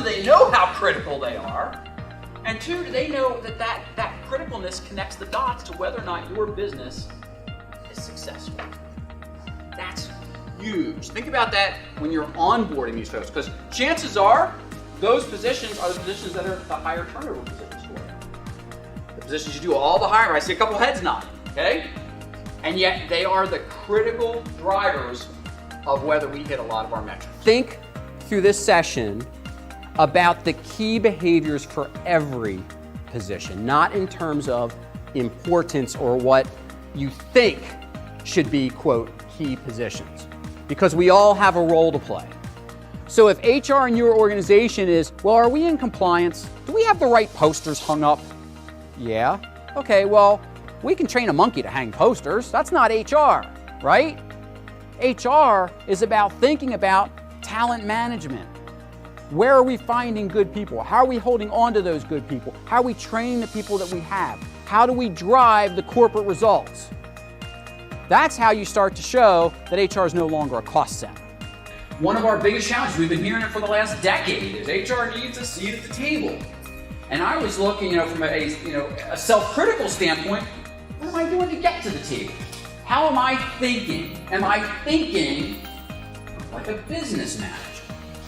they know how critical they are? And two, do they know that that criticalness connects the dots to whether or not your business is successful? That's huge. Think about that when you're onboarding these folks, because chances are those positions are the positions that are the higher turnover positions for you. The positions you do all the hiring. I see a couple heads nodding, okay? And yet they are the critical drivers of whether we hit a lot of our metrics. Think through this session about the key behaviors for every position, not in terms of importance or what you think should be, quote, key positions, because we all have a role to play. So if HR in your organization is, well, are we in compliance? Do we have the right posters hung up? Yeah. Okay, well, we can train a monkey to hang posters. That's not HR, right? HR is about thinking about talent management. Where are we finding good people? How are we holding on to those good people? How are we training the people that we have? How do we drive the corporate results? That's how you start to show that HR is no longer a cost center. One of our biggest challenges, we've been hearing it for the last decade, is HR needs a seat at the table. And I was looking, from a self-critical standpoint, what am I doing to get to the table? How am I thinking? Am I thinking like a business manager?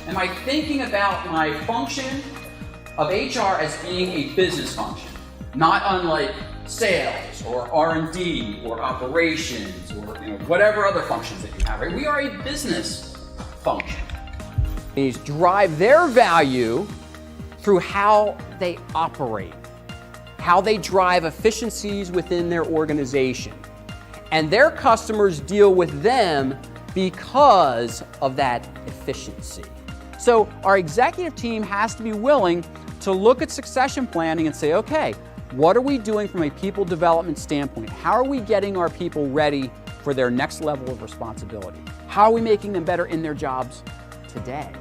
Am I thinking about my function of HR as being a business function, not unlike sales or R&D or operations or whatever other functions that you have, right? We are a business function. These drive their value through how they operate, how they drive efficiencies within their organization. And their customers deal with them because of that efficiency. So our executive team has to be willing to look at succession planning and say, okay, what are we doing from a people development standpoint? How are we getting our people ready for their next level of responsibility? How are we making them better in their jobs today?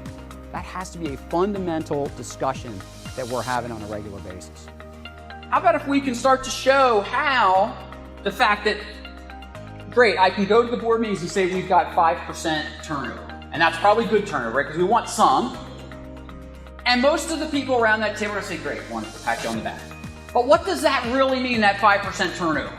That has to be a fundamental discussion that we're having on a regular basis. How about if we can start to show how the fact that, great, I can go to the board meetings and say we've got 5% turnover. And that's probably good turnover, right? Because we want some. And most of the people around that table are going to say, great, wonderful, pat you on the back. But what does that really mean, that 5% turnover?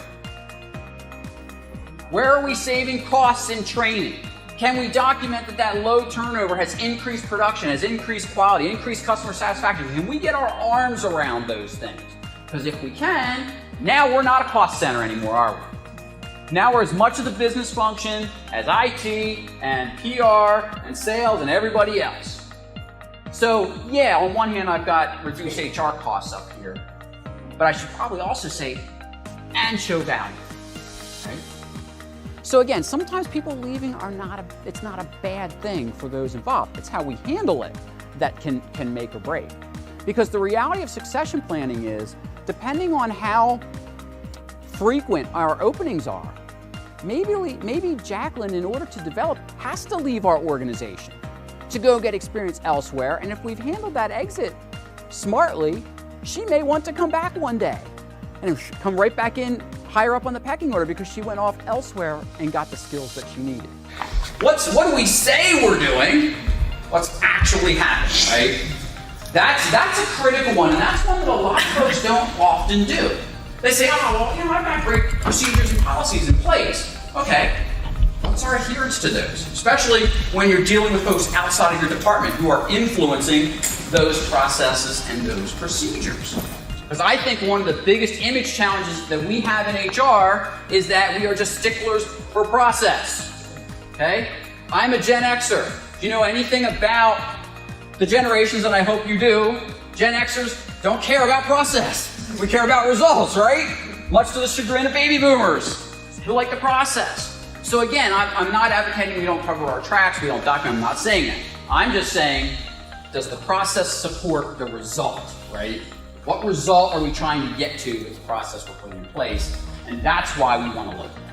Where are we saving costs in training? Can we document that low turnover has increased production, has increased quality, increased customer satisfaction? Can we get our arms around those things? Because if we can, now we're not a cost center anymore, are we? Now we're as much of the business function as IT and PR and sales and everybody else. So yeah, on one hand I've got reduced HR costs up here, but I should probably also say, and show value, right? So again, sometimes people leaving it's not a bad thing for those involved. It's how we handle it that can make or break. Because the reality of succession planning is, depending on how frequent our openings are, maybe Jacqueline, in order to develop, has to leave our organization to go get experience elsewhere. And if we've handled that exit smartly, she may want to come back one day and come right back in higher up on the pecking order because she went off elsewhere and got the skills that she needed. What do we say we're doing? What's actually happening, right? That's a critical one, and that's one that a lot of folks don't often do. They say, oh, well, I've got great procedures and policies in place. Okay, what's our adherence to those? Especially when you're dealing with folks outside of your department who are influencing those processes and those procedures. Because I think one of the biggest image challenges that we have in HR is that we are just sticklers for process. Okay? I'm a Gen Xer. Do you know anything about the generations, and I hope you do? Gen Xers don't care about process. We care about results, right? Much to the chagrin of baby boomers who like the process. So again, I'm not advocating we don't cover our tracks, we don't document. I'm not saying that. I'm just saying, does the process support the result, right? What result are we trying to get to with the process we're putting in place? And that's why we want to look at it.